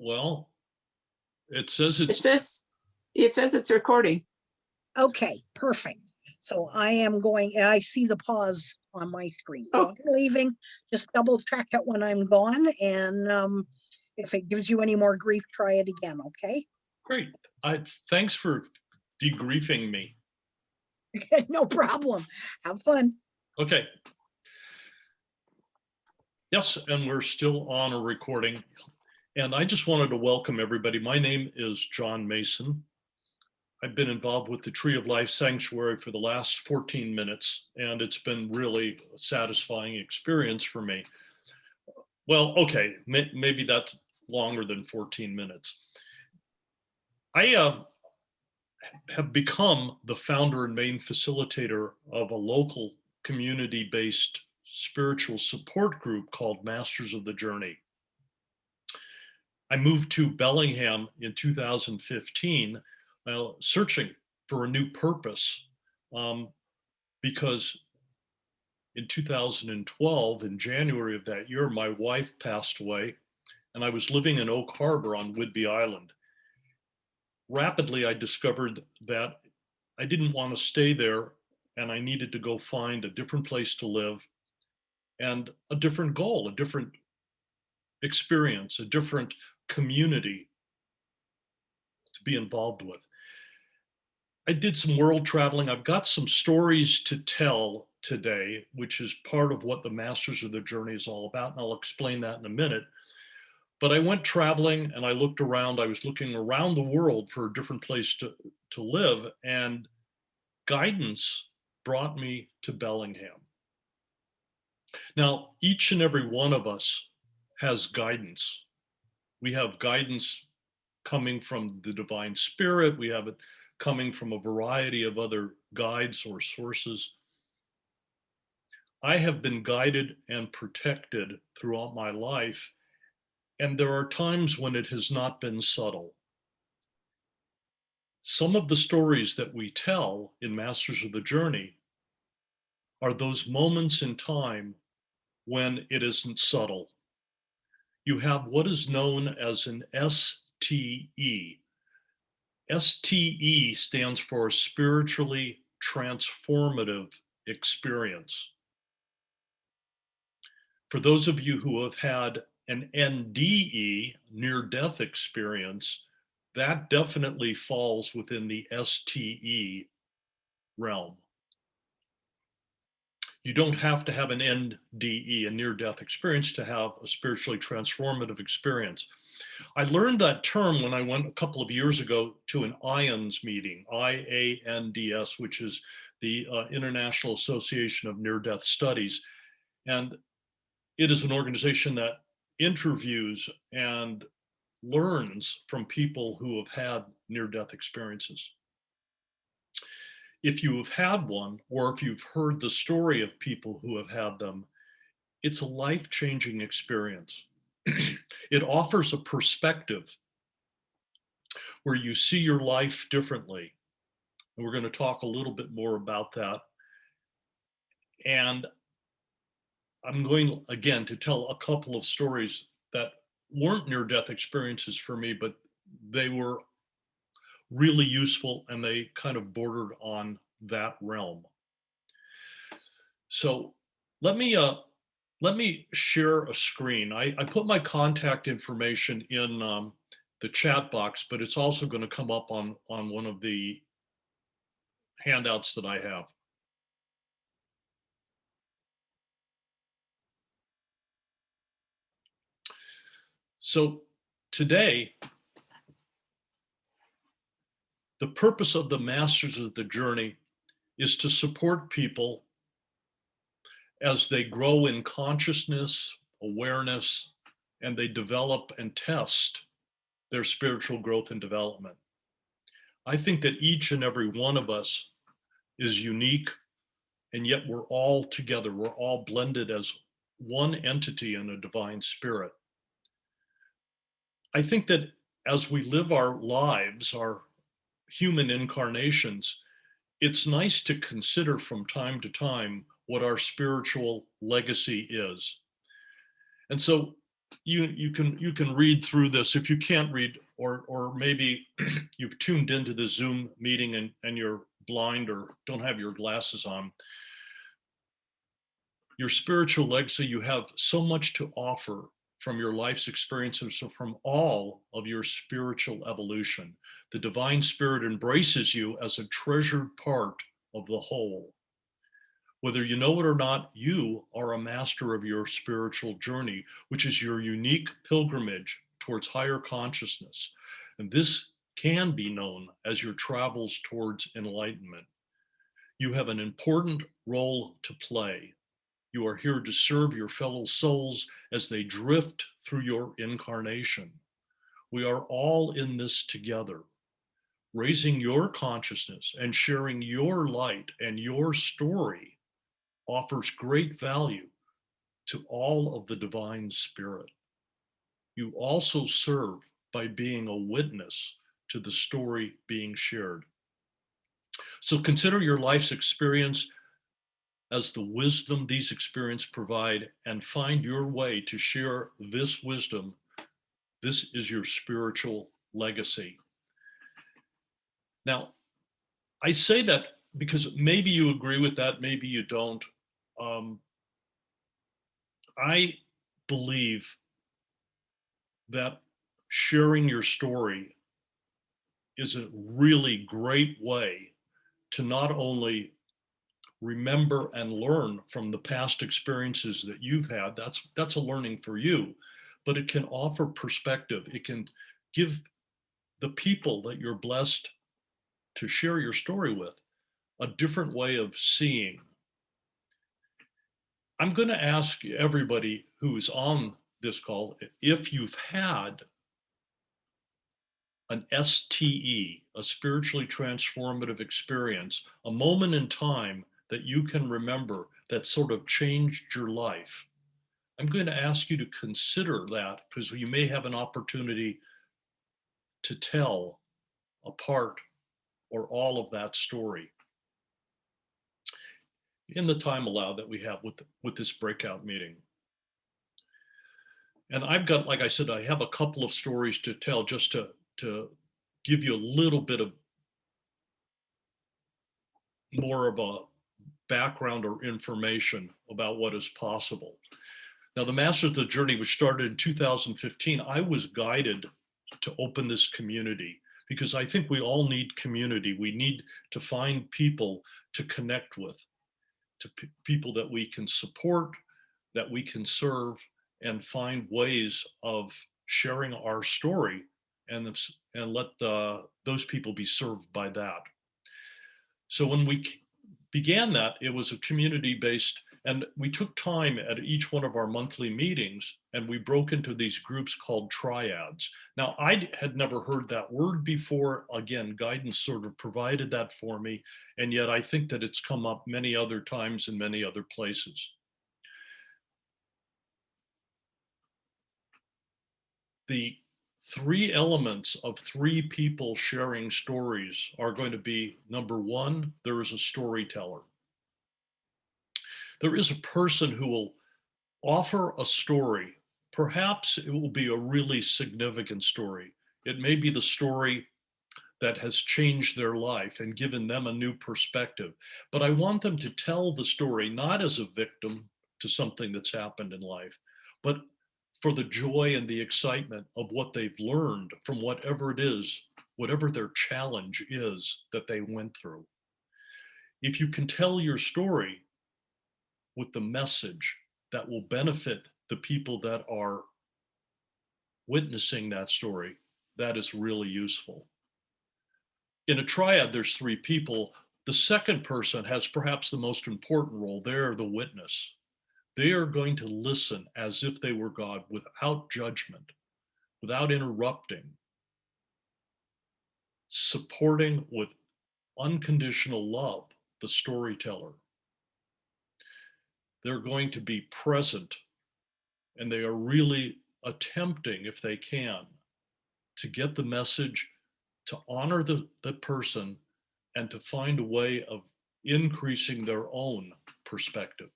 Well, it says It it's says, it says it's recording. Okay, perfect. So I am going, and I see the pause on my screen. So Oh. I'm leaving, just double check it when I'm gone. And if it gives you any more grief, try it again, okay? great. Thanks for degriefing me. No problem. Have fun. Okay. Yes, and we're still on a recording. And I just wanted to welcome everybody. My name is John Mason. I've been involved with the Tree of Life Sanctuary for the last 14 minutes, and it's been really a satisfying experience for me. Well, okay, maybe that's longer than 14 minutes. I have become the founder and main facilitator of a local community-based spiritual support group called Masters of the Journey. I moved to Bellingham in 2015, searching for a new purpose, because in 2012, in January of that year, my wife passed away, and I was living in Oak Harbor on Whidbey Island. Rapidly, I discovered that I didn't want to stay there, and I needed to go find a different place to live and a different goal, a different experience, a different community to be involved with. I did some world traveling. I've got some stories to tell today, which is part of what the Masters of the Journey is all about, and I'll explain that in a minute. But I went traveling and I looked around. I was looking around the world for a different place to live, and guidance brought me to Bellingham. Now, each and every one of us has guidance. We have guidance coming from the divine spirit. We have it coming from a variety of other guides or sources. I have been guided and protected throughout my life, and there are times when it has not been subtle. Some of the stories that we tell in Masters of the Journey are those moments in time when it isn't subtle. You have what is known as an STE. STE stands for Spiritually Transformative Experience. For those of you who have had an NDE, near-death experience, that definitely falls within the STE realm. You don't have to have an NDE, a near-death experience, to have a spiritually transformative experience. I learned that term when I went a couple of years ago to an IANDS meeting, IANDS, which is the International Association of Near-Death Studies. And it is an organization that interviews and learns from people who have had near-death experiences. If you have had one, or if you've heard the story of people who have had them, it's a life-changing experience. It offers a perspective where you see your life differently. And we're going to talk a little bit more about that. And I'm going, again, to tell a couple of stories that weren't near-death experiences for me, but they were really useful and they kind of bordered on that realm. So let me share a screen. I put my contact information in the chat box, but it's also going to come up on one of the handouts that I have. So today, the purpose of the Masters of the Journey is to support people as they grow in consciousness, awareness, and they develop and test their spiritual growth and development. I think that each and every one of us is unique, and yet we're all together. We're all blended as one entity in a divine spirit. I think that as we live our lives, our human incarnations, it's nice to consider from time to time what our spiritual legacy is. And so you can read through this. If you can't read, or maybe you've tuned into the Zoom meeting and you're blind or don't have your glasses on, your spiritual legacy, you have so much to offer from your life's experiences, so from all of your spiritual evolution. The divine spirit embraces you as a treasured part of the whole. Whether you know it or not, you are a master of your spiritual journey, which is your unique pilgrimage towards higher consciousness. And this can be known as your travels towards enlightenment. You have an important role to play. You are here to serve your fellow souls as they drift through your incarnation. We are all in this together. Raising your consciousness and sharing your light and your story offers great value to all of the divine spirit. You also serve by being a witness to the story being shared. So consider your life's experience as the wisdom these experiences provide, and find your way to share this wisdom. This is your spiritual legacy. Now, I say that because maybe you agree with that, maybe you don't. I believe that sharing your story is a really great way to not only remember and learn from the past experiences that you've had. That's a learning for you, but it can offer perspective. It can give the people that you're blessed to share your story with a different way of seeing. I'm going to ask everybody who's on this call if you've had an STE, a spiritually transformative experience, a moment in time that you can remember that sort of changed your life. I'm going to ask you to consider that, because you may have an opportunity to tell a part or all of that story in the time allowed that we have with this breakout meeting. And I've got, like I said, I have a couple of stories to tell just to give you a little bit of more of a background or information about what is possible. Now, the Masters of the Journey, which started in 2015, I was guided to open this community because I think we all need community. We need to find people to connect with, to people that we can support, that we can serve, and find ways of sharing our story and let those people be served by that. So when we began that, it was a community-based, and we took time at each one of our monthly meetings, and we broke into these groups called triads. Now, I had never heard that word before. Again, guidance sort of provided that for me, and yet I think that it's come up many other times in many other places. The three elements of three people sharing stories are going to be, number one, there is a storyteller. There is a person who will offer a story. Perhaps it will be a really significant story. It may be the story that has changed their life and given them a new perspective. But I want them to tell the story not as a victim to something that's happened in life, but for the joy and the excitement of what they've learned from whatever it is, whatever their challenge is that they went through. If you can tell your story with the message that will benefit the people that are witnessing that story, that is really useful. In a triad, there's three people. The second person has perhaps the most important role. They're the witness. They are going to listen as if they were God, without judgment, without interrupting, supporting with unconditional love the storyteller. They're going to be present, and they are really attempting, if they can, to get the message, to honor the person, and to find a way of increasing their own perspective.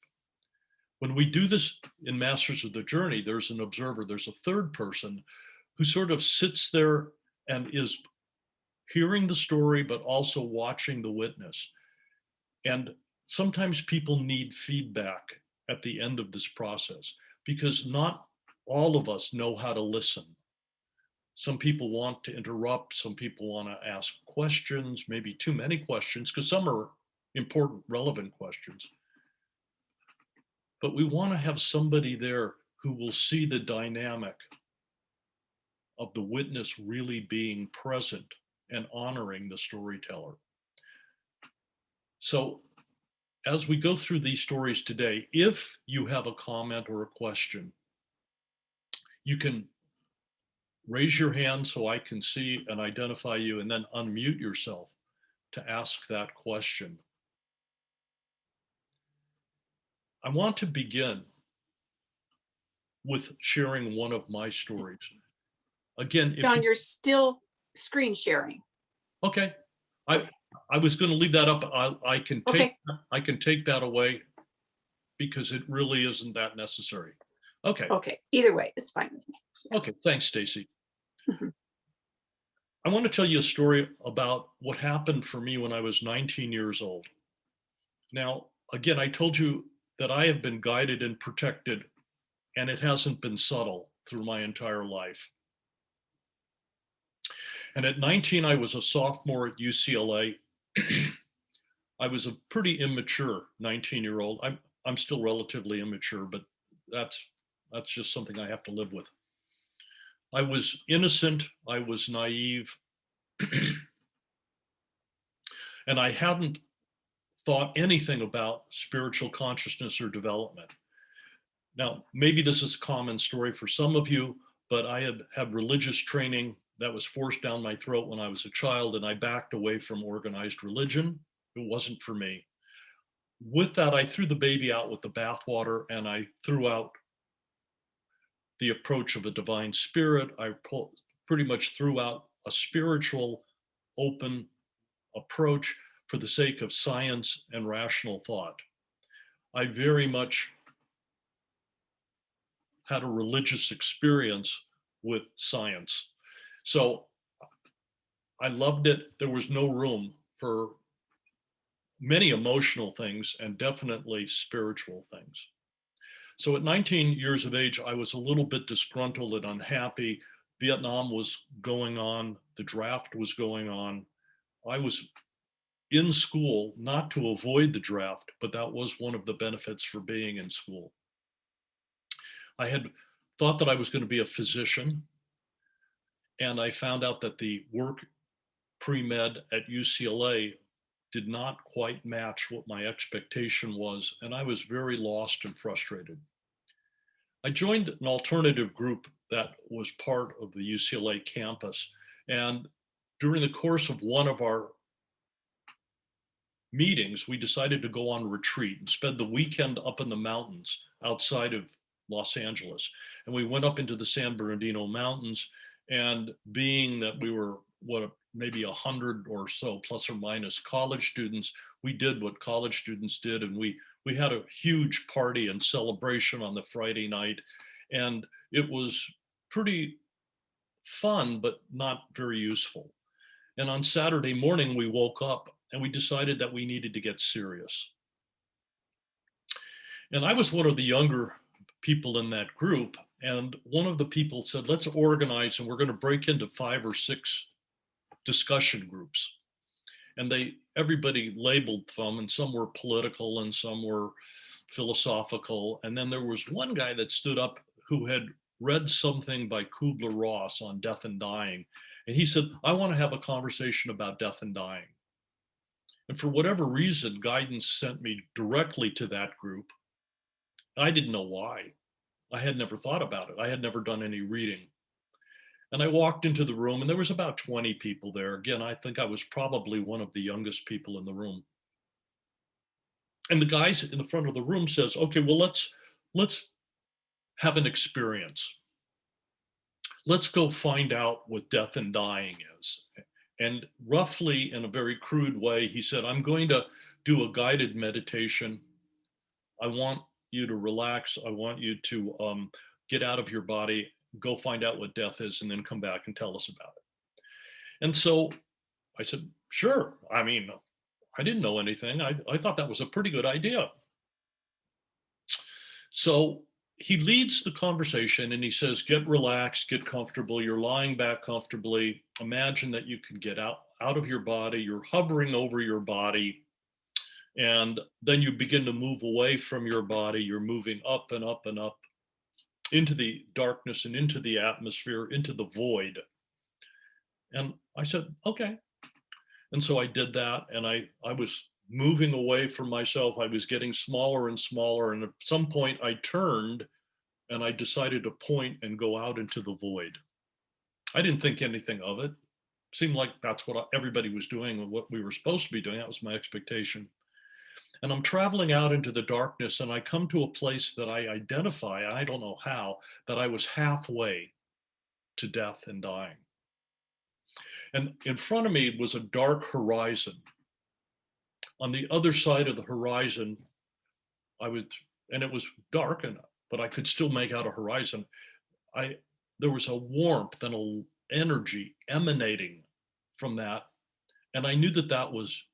When we do this in Masters of the Journey, there's an observer, there's a third person who sort of sits there and is hearing the story, but also watching the witness. And sometimes people need feedback at the end of this process because not all of us know how to listen. Some people want to interrupt, some people want to ask questions, maybe too many questions, because some are important, relevant questions. But we want to have somebody there who will see the dynamic of the witness really being present and honoring the storyteller. So as we go through these stories today, if you have a comment or a question, you can raise your hand so I can see and identify you, and then unmute yourself to ask that question. I want to begin with sharing one of my stories. Again, if John, you, you're still screen sharing. okay, I was going to leave that up. I can take that away because it really isn't that necessary. Okay. Okay, either way, it's fine with me. Okay, thanks, Stacy. Mhm. I want to tell you a story about what happened for me when I was 19 years old. Now, again, I told you that I have been guided and protected, and it hasn't been subtle through my entire life. And at 19, I was a sophomore at UCLA. I was a pretty immature 19-year-old. I'm still relatively immature, but that's just something I have to live with. I was innocent, I was naive, and I hadn't thought anything about spiritual consciousness or development. Now, maybe this is a common story for some of you, but I had religious training that was forced down my throat when I was a child, and I backed away from organized religion. It wasn't for me. With that, I threw the baby out with the bathwater, and I threw out the approach of a divine spirit. I pretty much threw out a spiritual, open approach for the sake of science and rational thought. I very much had a religious experience with science. So I loved it. There was no room for many emotional things and definitely spiritual things. So at 19 years of age, I was a little bit disgruntled and unhappy. Vietnam was going on, the draft was going on. I was in school, not to avoid the draft, but that was one of the benefits for being in school. I had thought that I was going to be a physician, and I found out that the work pre-med at UCLA did not quite match what my expectation was, and I was very lost and frustrated. I joined an alternative group that was part of the UCLA campus, and during the course of one of our meetings, we decided to go on retreat and spend the weekend up in the mountains outside of Los Angeles. And we went up into the San Bernardino Mountains, and being that we were maybe 100 or so plus or minus college students, we did what college students did, and we had a huge party and celebration on the Friday night, and it was pretty fun but not very useful. And on Saturday morning we woke up and we decided that we needed to get serious. And I was one of the younger people in that group, and one of the people said, let's organize, and we're going to break into 5 or 6 discussion groups. And everybody labeled them, and some were political and some were philosophical. And then there was one guy that stood up who had read something by Kubler-Ross on death and dying. And he said, I want to have a conversation about death and dying. And for whatever reason, guidance sent me directly to that group. I didn't know why. I had never thought about it. I had never done any reading. And I walked into the room, and there was about 20 people there. Again, I think I was probably one of the youngest people in the room. And the guys in the front of the room says, okay, well, let's have an experience. Let's go find out what death and dying is. And roughly, in a very crude way, he said, I'm going to do a guided meditation. I want you to relax. I want you to get out of your body, go find out what death is, and then come back and tell us about it. And so I said, sure. I mean, I didn't know anything. I thought that was a pretty good idea. So he leads the conversation and he says, get relaxed, get comfortable. You're lying back comfortably. Imagine that you can get out of your body. You're hovering over your body. And then you begin to move away from your body. You're moving up and up and up into the darkness and into the atmosphere, into the void. And I said, okay. And so I did that, and I was moving away from myself. I was getting smaller and smaller. And at some point I turned and I decided to point and go out into the void. I didn't think anything of it. Seemed like that's what everybody was doing and what we were supposed to be doing. That was my expectation. And I'm traveling out into the darkness, and I come to a place that I identify, I don't know how, that I was halfway to death and dying. And in front of me was a dark horizon. On the other side of the horizon, and it was dark, but I could still make out a horizon. There was a warmth and an energy emanating from that. And I knew that that was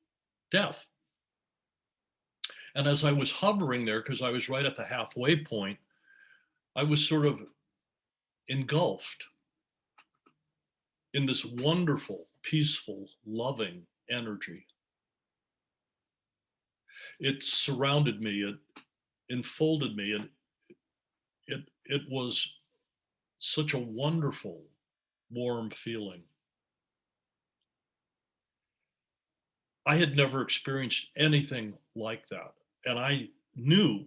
death. And as I was hovering there, because I was right at the halfway point, I was sort of engulfed in this wonderful, peaceful, loving energy. It surrounded me, it enfolded me, and it was such a wonderful, warm feeling. I had never experienced anything like that. And I knew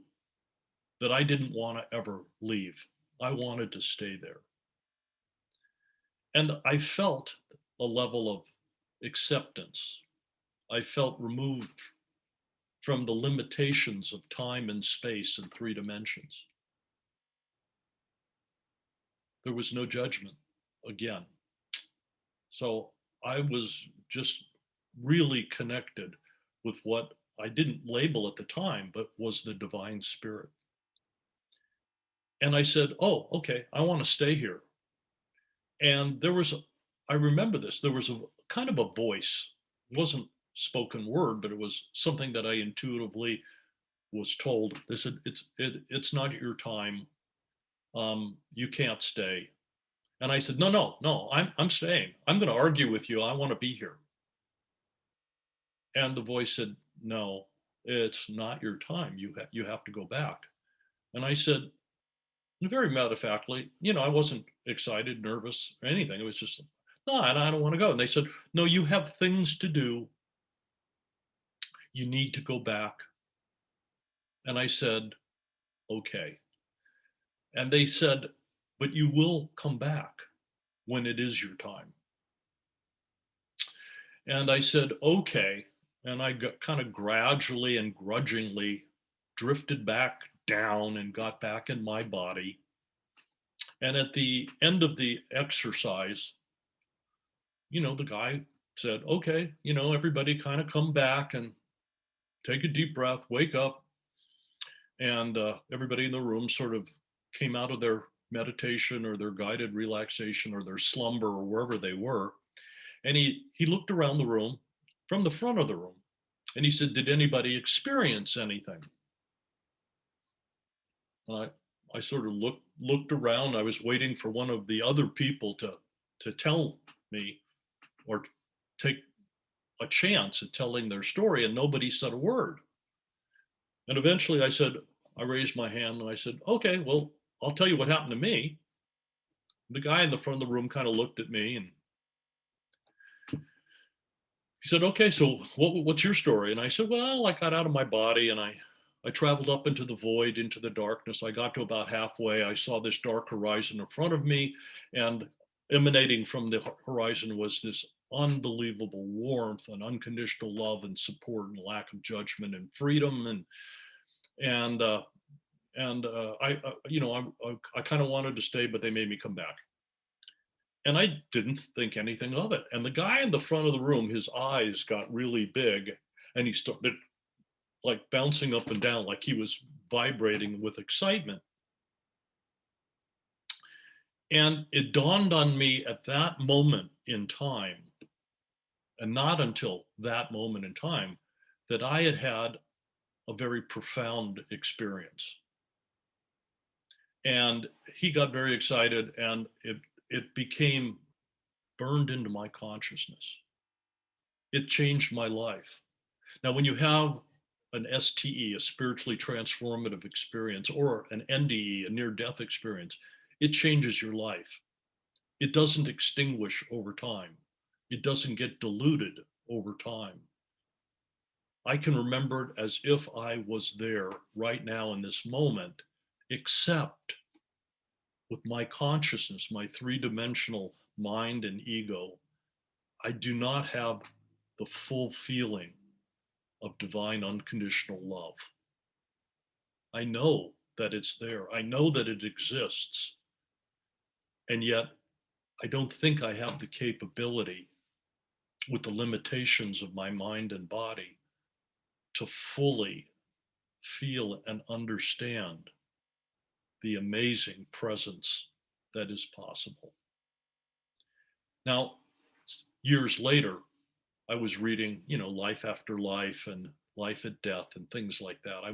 that I didn't want to ever leave. I wanted to stay there. And I felt a level of acceptance. I felt removed from the limitations of time and space in 3 dimensions. There was no judgment again. So I was just really connected with what I didn't label at the time, but was the divine spirit. And I said, oh, okay, I want to stay here. And I remember this, there was a kind of a voice. It wasn't spoken word, but it was something that I intuitively was told. They said, it's not your time. You can't stay. And I said, no, I'm staying. I'm going to argue with you. I want to be here. And the voice said, no, it's not your time. You have to go back. And I said, very matter-of-factly, I wasn't excited, nervous, or anything. It was just, no, I don't want to go. And they said, no, you have things to do. You need to go back. And I said, okay. And they said, but you will come back when it is your time. And I said, okay. And I got kind of gradually and grudgingly drifted back down and got back in my body. And at the end of the exercise, the guy said, okay, everybody kind of come back and take a deep breath, wake up. And everybody in the room sort of came out of their meditation or their guided relaxation or their slumber or wherever they were. And he looked around the room from the front of the room and he said, did anybody experience anything? And I sort of looked around. I was waiting for one of the other people to tell me or take a chance at telling their story, and nobody said a word. And eventually I raised my hand and I said, okay, well, I'll tell you what happened to me. The guy in the front of the room kind of looked at me and he said, okay, so what's your story? And I said, well, I got out of my body and I traveled up into the void, into the darkness. I got to about halfway. I saw this dark horizon in front of me, and emanating from the horizon was this unbelievable warmth and unconditional love and support and lack of judgment and freedom. I kind of wanted to stay, but they made me come back. And I didn't think anything of it. And the guy in the front of the room, his eyes got really big and he started like bouncing up and down, like he was vibrating with excitement. And it dawned on me at that moment in time, and not until that moment in time, that I had had a very profound experience. And he got very excited, and it became burned into my consciousness. It changed my life. Now, when you have an STE, a spiritually transformative experience, or an NDE, a near-death experience, it changes your life. It doesn't extinguish over time. It doesn't get diluted over time. I can remember it as if I was there right now in this moment, except with my consciousness, my three-dimensional mind and ego, I do not have the full feeling of divine unconditional love. I know that it's there. I know that it exists. And yet I don't think I have the capability, with the limitations of my mind and body, to fully feel and understand the amazing presence that is possible. Now, years later, I was reading, Life After Life and Life at Death and things like that. I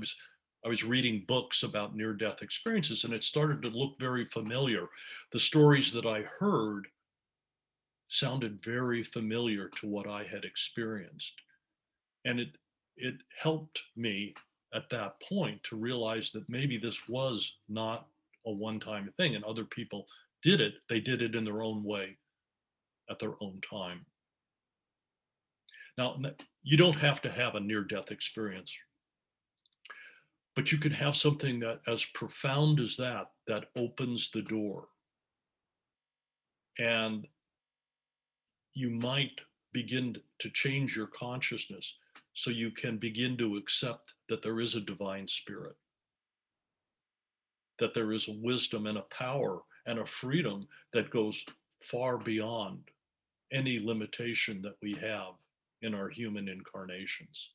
was reading books about near-death experiences, and it started to look very familiar. The stories that I heard sounded very familiar to what I had experienced. And it helped me at that point to realize that maybe this was not a one-time thing, and other people did it. They did it in their own way at their own time. Now, you don't have to have a near-death experience, but you can have something that as profound as that opens the door. And you might begin to change your consciousness so you can begin to accept that there is a divine spirit, that there is a wisdom and a power and a freedom that goes far beyond any limitation that we have in our human incarnations.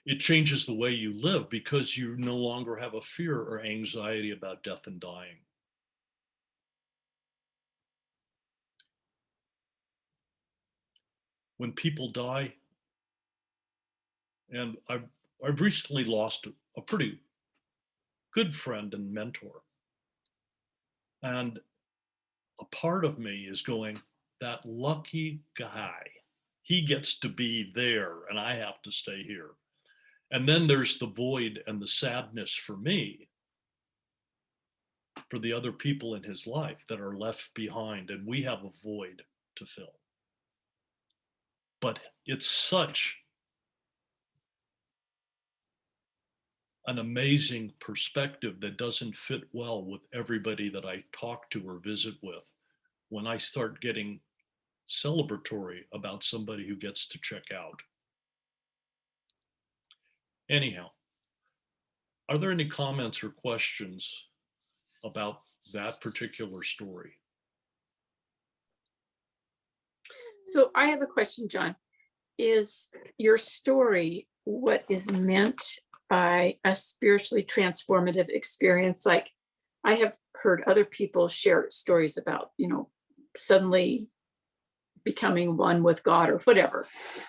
It changes the way you live because you no longer have a fear or anxiety about death and dying. When people die, and I've recently lost a pretty good friend and mentor, and a part of me is going, that lucky guy, he gets to be there and I have to stay here. And then there's the void and the sadness for me, for the other people in his life that are left behind, and we have a void to fill. But it's such an amazing perspective that doesn't fit well with everybody that I talk to or visit with when I start getting celebratory about somebody who gets to check out. Anyhow, are there any comments or questions about that particular story? So I have a question, John. Is your story what is meant by a spiritually transformative experience? Like, I have heard other people share stories about, suddenly becoming one with God or whatever,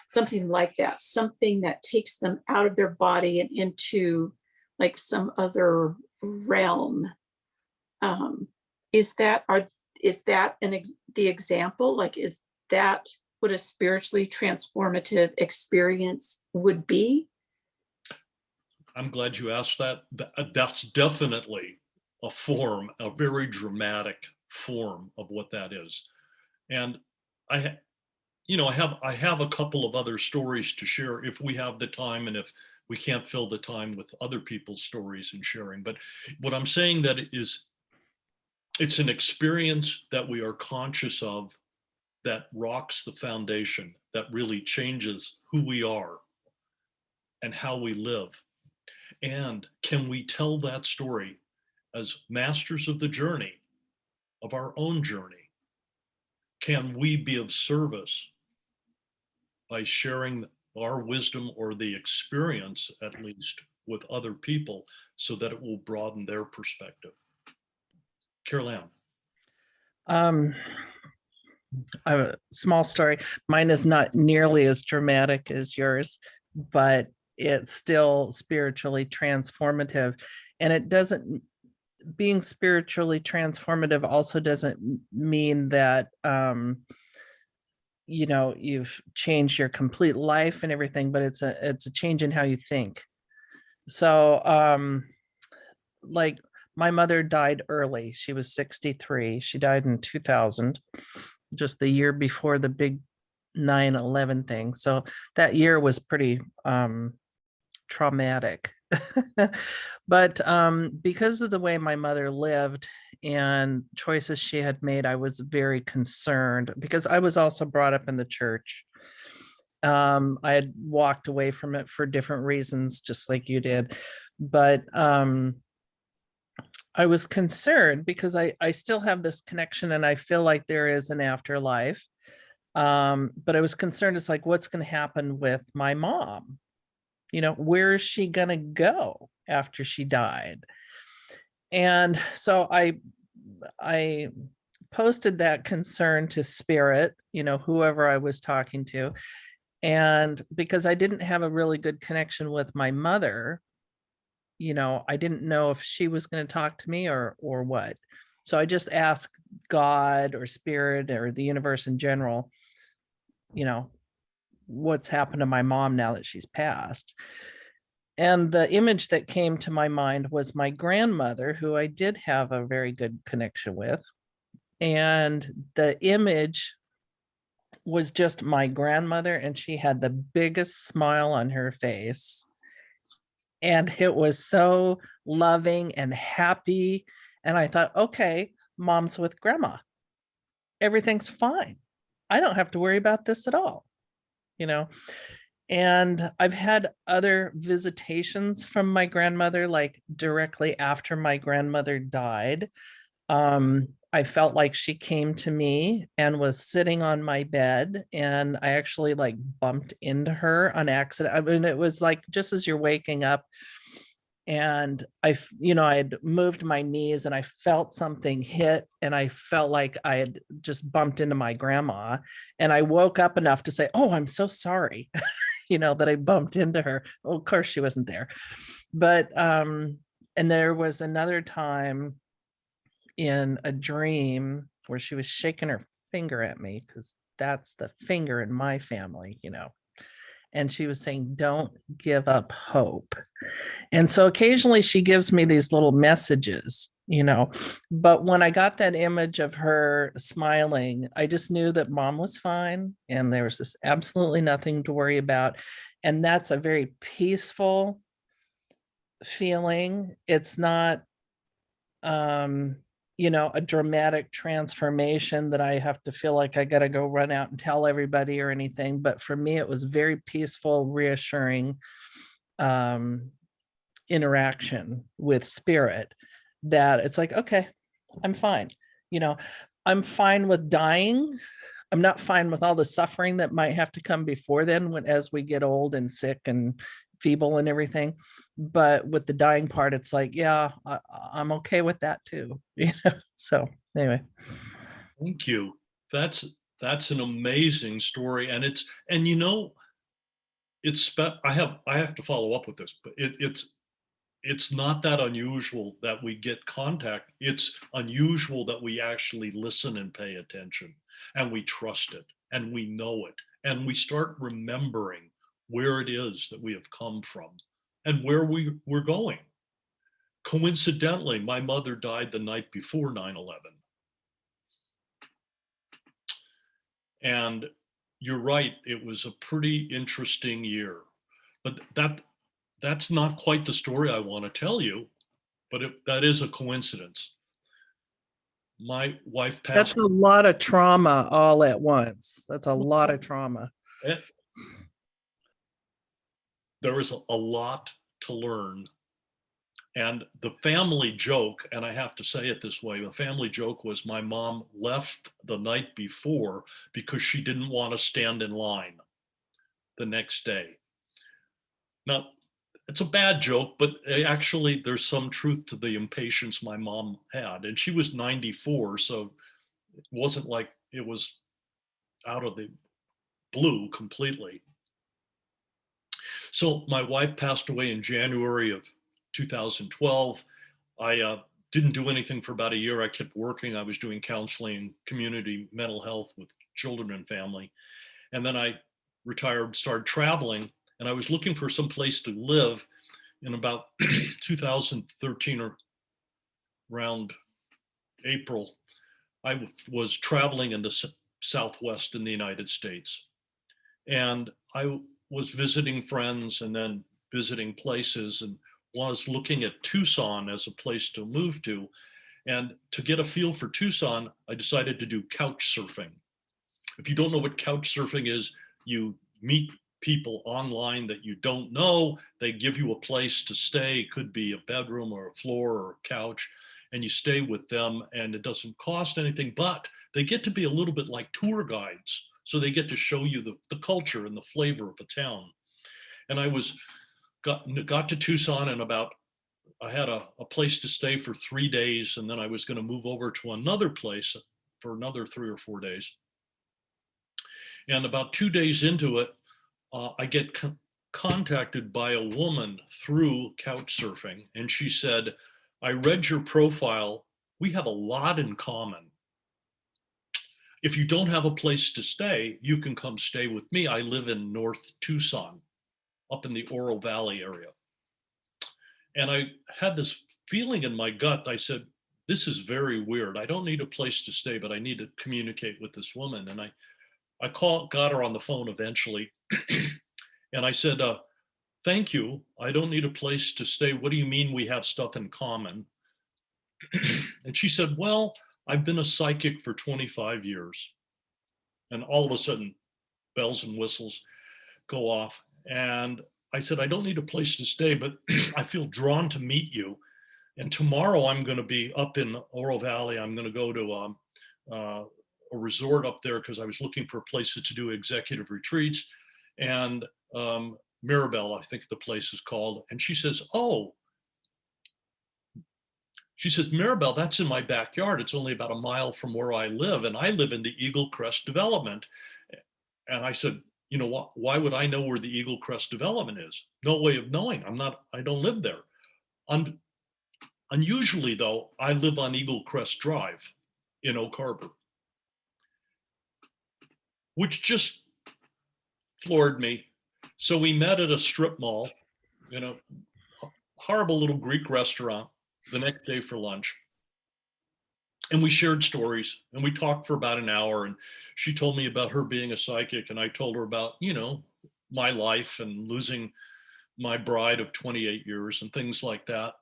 something like that, something that takes them out of their body and into like some other realm. Is that the example? Like, is that what a spiritually transformative experience would be? I'm glad you asked that. That's definitely a form, a very dramatic form of what that is. And I have a couple of other stories to share if we have the time, and if we can't fill the time with other people's stories and sharing. But what I'm saying that is, it's an experience that we are conscious of that rocks the foundation, that really changes who we are and how we live. And can we tell that story as masters of the journey, of our own journey? Can we be of service by sharing our wisdom, or the experience at least, with other people so that it will broaden their perspective. Carol Ann. I have a small story. Mine is not nearly as dramatic as yours, but it's still spiritually transformative. And it doesn't, being spiritually transformative also doesn't mean that, you know, you've changed your complete life and everything, but it's a change in how you think. So, like my mother died early. She was 63. She died in 2000, just the year before the big 9/11 thing. So that year was pretty traumatic. But because of the way my mother lived and choices she had made, I was very concerned because I was also brought up in the church. I had walked away from it for different reasons, just like you did. But I was concerned because I still have this connection and I feel like there is an afterlife. But I was concerned, it's like, what's going to happen with my mom? You know, where is she going to go after she died? And so I posted that concern to Spirit, you know, whoever I was talking to. And because I didn't have a really good connection with my mother, you know, I didn't know if she was going to talk to me or what. So I just asked God or Spirit or the universe in general, you know, what's happened to my mom now that she's passed. And the image that came to my mind was my grandmother, who I did have a very good connection with. And the image was just my grandmother, and she had the biggest smile on her face. And it was so loving and happy. And I thought, okay, mom's with grandma. Everything's fine. I don't have to worry about this at all, you know. And I've had other visitations from my grandmother, like directly after my grandmother died. I felt like she came to me and was sitting on my bed, and I actually like bumped into her on accident. I mean, it was like just as you're waking up, and you know, I had moved my knees and I felt something hit, and I felt like I had just bumped into my grandma, and I woke up enough to say, "Oh, I'm so sorry." You know, that I bumped into her. Well, of course she wasn't there. But and there was another time in a dream where she was shaking her finger at me, because that's the finger in my family, you know. And she was saying, "Don't give up hope." And so occasionally she gives me these little messages, you know. But when I got that image of her smiling, I just knew that mom was fine and there was just absolutely nothing to worry about. And that's a very peaceful feeling. It's not, you know, a dramatic transformation that I have to feel like I got to go run out and tell everybody or anything. But for me, it was very peaceful, reassuring interaction with Spirit, that it's like, okay, I'm fine. You know, I'm fine with dying. I'm not fine with all the suffering that might have to come before then, when as we get old and sick and feeble and everything. But with the dying part, it's like, yeah, I'm okay with that too. You know? So anyway. Thank you. That's an amazing story. And you know, I have to follow up with this, but it's not that unusual that we get contact. It's unusual that we actually listen and pay attention, and we trust it, and we know it, and we start remembering where it is that we have come from and where we're going. Coincidentally, my mother died the night before 9/11. And you're right, it was a pretty interesting year. But that's not quite the story I want to tell you, but that is a coincidence. My wife passed. That's a lot of trauma all at once. That's a lot of trauma. There was a lot to learn. And the family joke, and I have to say it this way, the family joke was my mom left the night before because she didn't want to stand in line the next day. Now, it's a bad joke, but actually there's some truth to the impatience my mom had. And she was 94, so it wasn't like it was out of the blue completely. So my wife passed away in January of 2012. I didn't do anything for about a year. I kept working. I was doing counseling, community mental health with children and family. And then I retired, started traveling, and I was looking for some place to live in about 2013 or around April. I was traveling in the Southwest in the United States. And I was visiting friends and then visiting places, and was looking at Tucson as a place to move to. And to get a feel for Tucson, I decided to do couch surfing. If you don't know what couch surfing is, you meet people online that you don't know. They give you a place to stay. It could be a bedroom or a floor or a couch, and you stay with them, and it doesn't cost anything, but they get to be a little bit like tour guides. So they get to show you the culture and the flavor of a town. And I got to Tucson, and I had a place to stay for 3 days, and then I was going to move over to another place for another 3 or 4 days. And about 2 days into it, I get contacted by a woman through couch surfing, and she said, "I read your profile. We have a lot in common. If you don't have a place to stay, you can come stay with me. I live in North Tucson, up in the Oro Valley area." And I had this feeling in my gut. I said, "This is very weird. I don't need a place to stay, but I need to communicate with this woman." And I got her on the phone eventually. And I said, "Thank you. I don't need a place to stay. What do you mean we have stuff in common?" And she said, "Well, I've been a psychic for 25 years. And all of a sudden, bells and whistles go off. And I said, "I don't need a place to stay, but I feel drawn to meet you. And tomorrow I'm going to be up in Oro Valley. I'm going to go to a resort up there because I was looking for places to do executive retreats. And Mirabelle, I think the place is called." And she says, "Oh," she says, "Mirabelle, that's in my backyard. It's only about a mile from where I live. And I live in the Eagle Crest development." And I said, "You know what? Why would I know where the Eagle Crest development is? No way of knowing. I don't live there." Unusually though, I live on Eagle Crest Drive in Oak Harbor, which just floored me. So we met at a strip mall, a horrible little Greek restaurant, the next day for lunch. And we shared stories, and we talked for about an hour, and she told me about her being a psychic, and I told her about, my life and losing my bride of 28 years and things like that.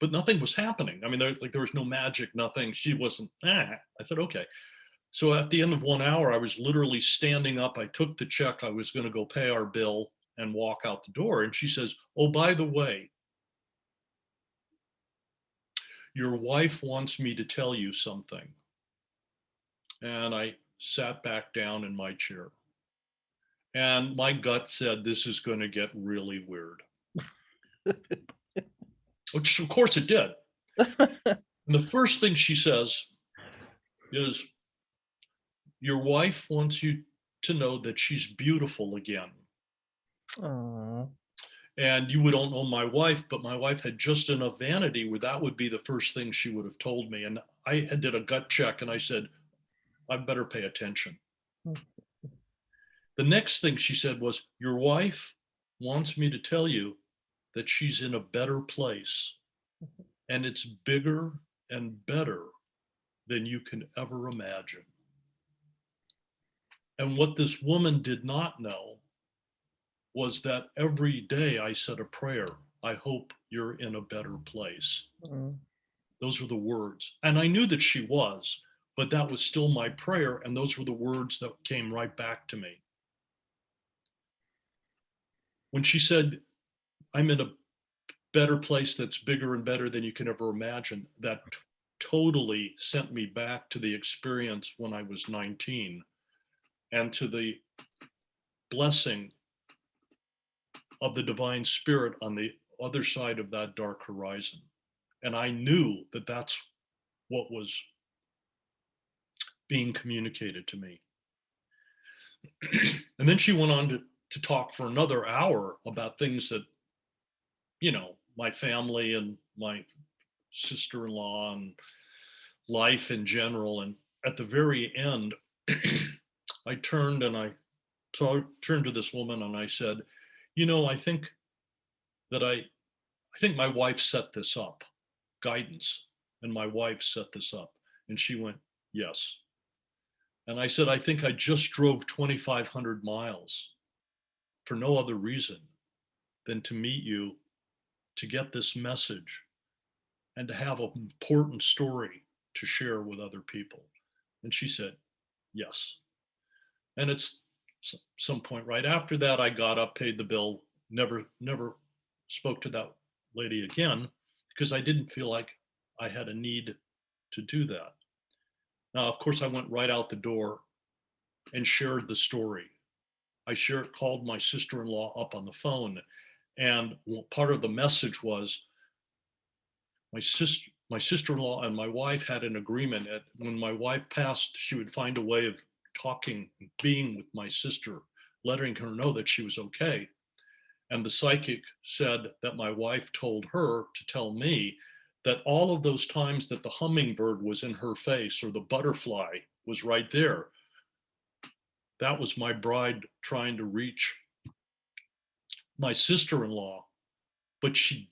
But nothing was happening. I mean, there was no magic, nothing. She wasn't, I said, okay. So at the end of 1 hour, I was literally standing up. I took the check. I was going to go pay our bill and walk out the door. And she says, "Oh, by the way, your wife wants me to tell you something." And I sat back down in my chair. And my gut said, this is going to get really weird. Which of course it did. And the first thing she says is, "Your wife wants you to know that she's beautiful again." Aww. And you don't know my wife, but my wife had just enough vanity where that would be the first thing she would have told me. And I did a gut check and I said, I better pay attention. The next thing she said was, "Your wife wants me to tell you that she's in a better place, and it's bigger and better than you can ever imagine." And what this woman did not know was that every day I said a prayer, "I hope you're in a better place." Mm. Those were the words. And I knew that she was, but that was still my prayer. And those were the words that came right back to me. When she said, "I'm in a better place that's bigger and better than you can ever imagine," that totally sent me back to the experience when I was 19 and to the blessing of the divine spirit on the other side of that dark horizon. And I knew that that's what was being communicated to me. And then she went on to talk for another hour about things that, you know, my family and my sister-in-law and life in general. And at the very end, I turned to this woman and I said, you know, I think my wife set this up, guidance, and my wife set this up. And she went, yes. And I said, I think I just drove 2,500 miles for no other reason than to meet you, to get this message, and to have an important story to share with other people. And she said, yes. And it's some point right after that, I got up, paid the bill, never spoke to that lady again, because I didn't feel like I had a need to do that. Now, of course, I went right out the door and shared the story. I called my sister-in-law up on the phone, and part of the message was my sister-in-law and my wife had an agreement that when my wife passed, she would find a way of talking, being with my sister, letting her know that she was okay. And the psychic said that my wife told her to tell me that all of those times that the hummingbird was in her face or the butterfly was right there, that was my bride trying to reach my sister-in-law, but she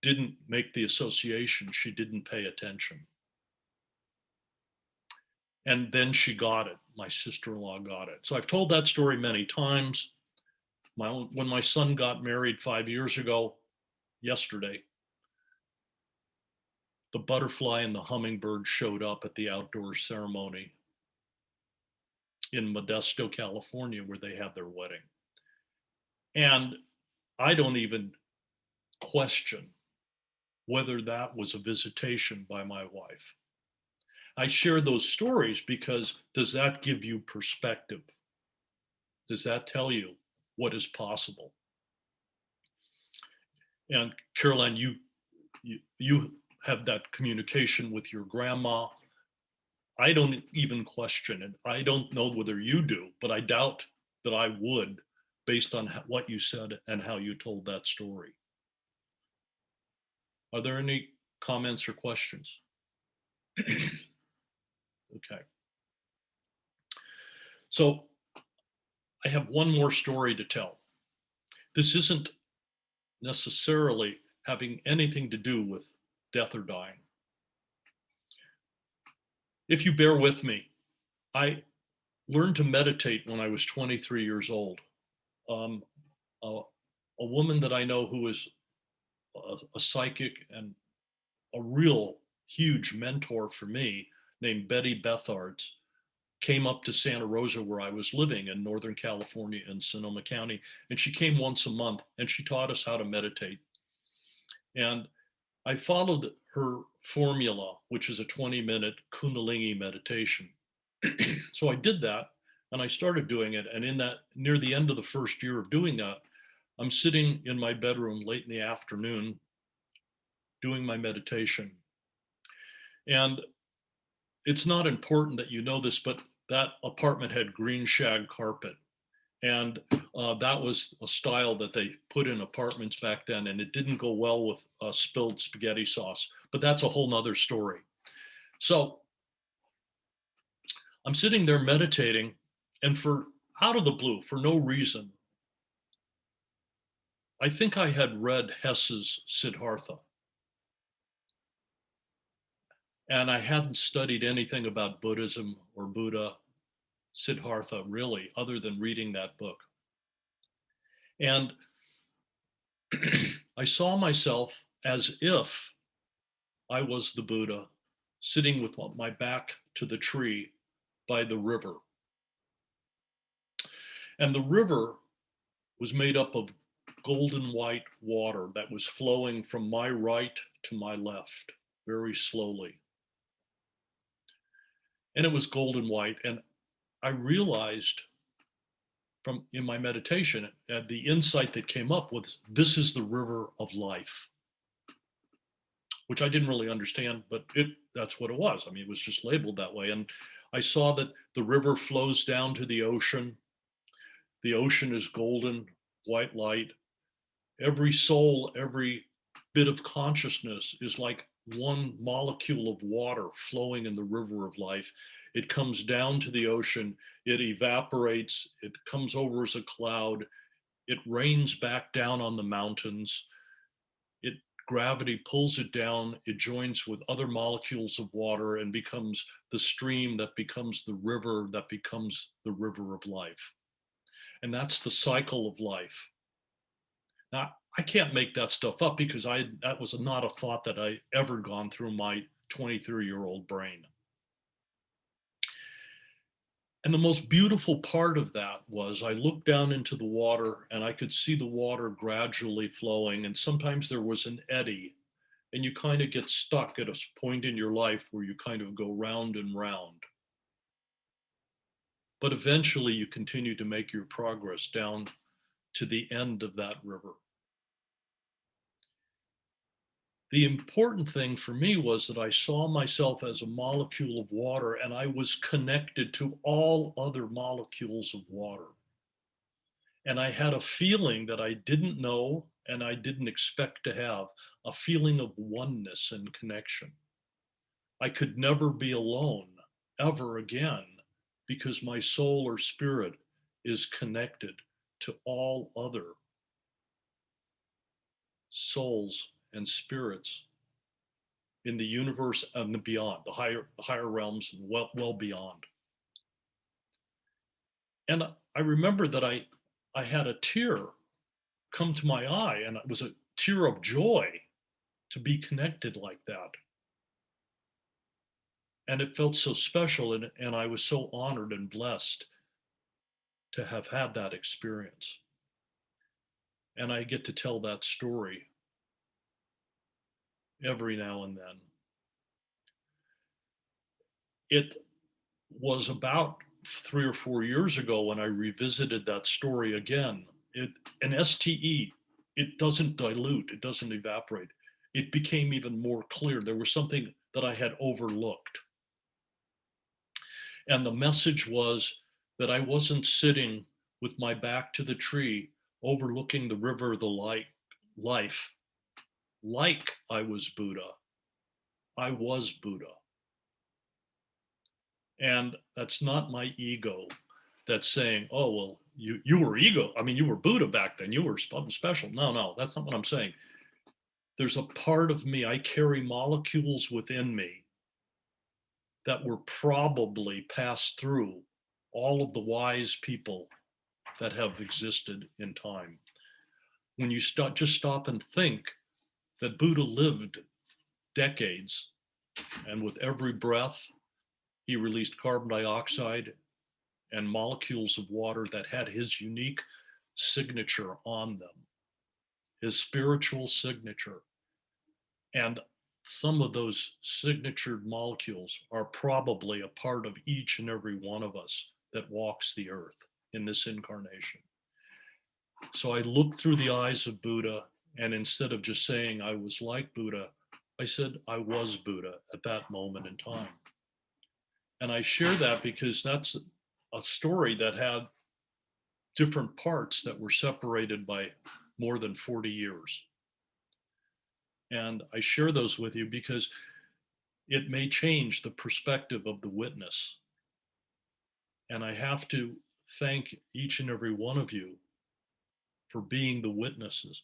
didn't make the association. She didn't pay attention. And then she got it. My sister-in-law got it. So I've told that story many times. When my son got married 5 years ago, yesterday, the butterfly and the hummingbird showed up at the outdoor ceremony in Modesto, California, where they had their wedding. And I don't even question whether that was a visitation by my wife. I share those stories because does that give you perspective? Does that tell you what is possible? And Caroline, you have that communication with your grandma. I don't even question it. I don't know whether you do, but I doubt that I would based on what you said and how you told that story. Are there any comments or questions? Okay. So I have one more story to tell. This isn't necessarily having anything to do with death or dying. If you bear with me, I learned to meditate when I was 23 years old. A woman that I know who is a psychic and a real huge mentor for me, named Betty Bethards, came up to Santa Rosa where I was living in Northern California in Sonoma County. And she came once a month and she taught us how to meditate. And I followed her formula, which is a 20-minute Kundalini meditation. So I did that and I started doing it. And in that, near the end of the first year of doing that, I'm sitting in my bedroom late in the afternoon doing my meditation. And it's not important that you know this, but that apartment had green shag carpet. And that was a style that they put in apartments back then, and it didn't go well with spilled spaghetti sauce, but that's a whole nother story. So I'm sitting there meditating, and out of the blue, for no reason, I think I had read Hesse's Siddhartha. And I hadn't studied anything about Buddhism or Buddha, Siddhartha, really, other than reading that book. And I saw myself as if I was the Buddha sitting with my back to the tree by the river. And the river was made up of golden white water that was flowing from my right to my left very slowly. And it was golden white. And I realized from in my meditation, the insight that came up was, this is the river of life, which I didn't really understand, but that's what it was. I mean, it was just labeled that way. And I saw that the river flows down to the ocean. The ocean is golden, white light. Every soul, every bit of consciousness is like one molecule of water flowing in the river of life. It comes down to the ocean, it evaporates, it comes over as a cloud, it rains back down on the mountains, gravity pulls it down, it joins with other molecules of water and becomes the stream that becomes the river that becomes the river of life. And that's the cycle of life. Now, I can't make that stuff up because that was not a thought that I ever gone through my 23-year-old brain. And the most beautiful part of that was I looked down into the water and I could see the water gradually flowing. And sometimes there was an eddy, and you kind of get stuck at a point in your life where you kind of go round and round. But eventually you continue to make your progress down to the end of that river. The important thing for me was that I saw myself as a molecule of water, and I was connected to all other molecules of water. And I had a feeling that I didn't know and I didn't expect to have, a feeling of oneness and connection. I could never be alone ever again because my soul or spirit is connected to all other souls and spirits in the universe and the beyond, the higher realms and well beyond. And I remember that I had a tear come to my eye, and it was a tear of joy to be connected like that. And it felt so special, and I was so honored and blessed to have had that experience. And I get to tell that story every now and then. It was about 3 or 4 years ago when I revisited that story again. An STE, it doesn't dilute, it doesn't evaporate. It became even more clear. There was something that I had overlooked. And the message was that I wasn't sitting with my back to the tree, overlooking the river of the life, like I was Buddha. I was Buddha. And that's not my ego that's saying, oh, well, you were ego. I mean, you were Buddha back then. You were special. No, that's not what I'm saying. There's a part of me, I carry molecules within me that were probably passed through all of the wise people that have existed in time. When you just stop and think that Buddha lived decades, and with every breath, he released carbon dioxide and molecules of water that had his unique signature on them, his spiritual signature. And some of those signatured molecules are probably a part of each and every one of us that walks the earth in this incarnation. So I looked through the eyes of Buddha, and instead of just saying I was like Buddha, I said I was Buddha at that moment in time. And I share that because that's a story that had different parts that were separated by more than 40 years. And I share those with you because it may change the perspective of the witness. And I have to thank each and every one of you for being the witnesses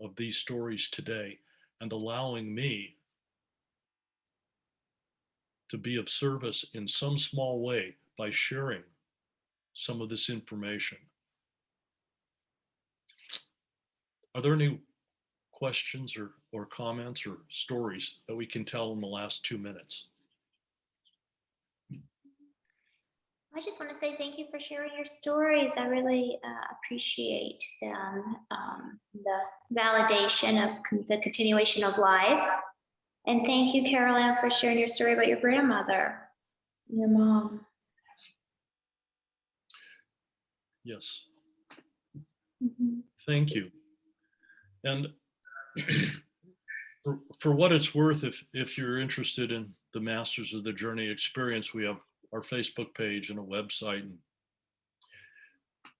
of these stories today and allowing me to be of service in some small way by sharing some of this information. Are there any questions or comments or stories that we can tell in the last 2 minutes? I just want to say thank you for sharing your stories. I really appreciate them, the validation of the continuation of life. And thank you, Carol-Ann, for sharing your story about your grandmother, your mom. Yes. Mhm. Thank you. And for what it's worth, if you're interested in the Masters of the Journey experience, we have our Facebook page and a website. And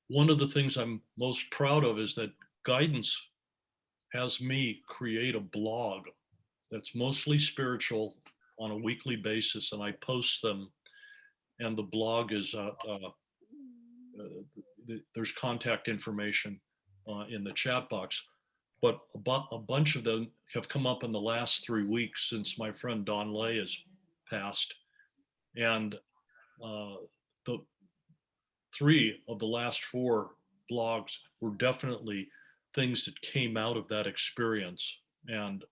one of the things I'm most proud of is that guidance has me create a blog that's mostly spiritual on a weekly basis, and I post them. And the blog is there's contact information in the chat box. But a bunch of them have come up in the last 3 weeks since my friend Don Lay has passed. And the 3 of the last 4 blogs were definitely things that came out of that experience, and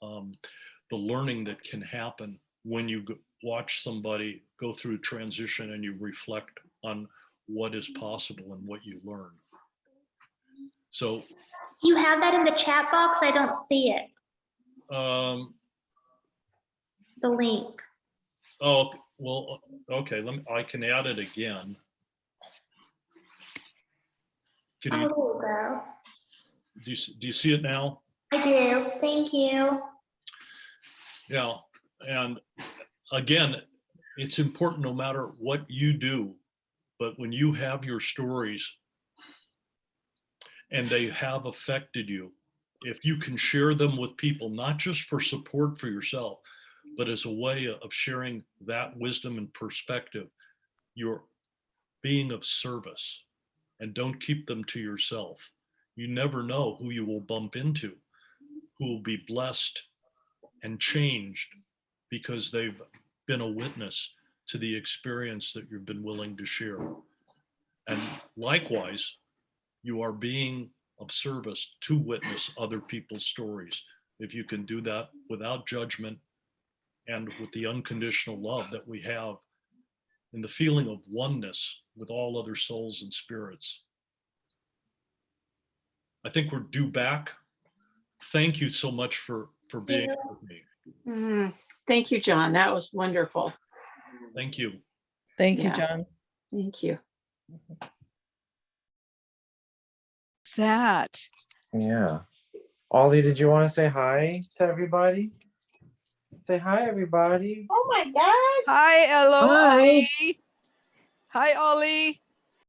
the learning that can happen when you watch somebody go through transition and you reflect on what is possible and what you learn. So You have that in the chat box? I don't see it, the link. oh, well, okay, I can add it again. Can Oh, you, there you go. do you see it now? I do. Thank you. Yeah. And again, it's important no matter what you do, but when you have your stories and they have affected you, if you can share them with people, not just for support for yourself, but as a way of sharing that wisdom and perspective, you're being of service, and don't keep them to yourself. You never know who you will bump into, who will be blessed and changed because they've been a witness to the experience that you've been willing to share. And likewise, you are being of service to witness other people's stories. If you can do that without judgment and with the unconditional love that we have and the feeling of oneness with all other souls and spirits. I think we're due back. Thank you so much for being with me. Thank you, John. That was wonderful. Thank you. Thank you, Yeah. John. Thank you. That. Yeah. Ollie, did you want to say hi to everybody? Say hi, everybody. Oh my gosh. Hi, hello, Hi. Ollie. Hi, Ollie.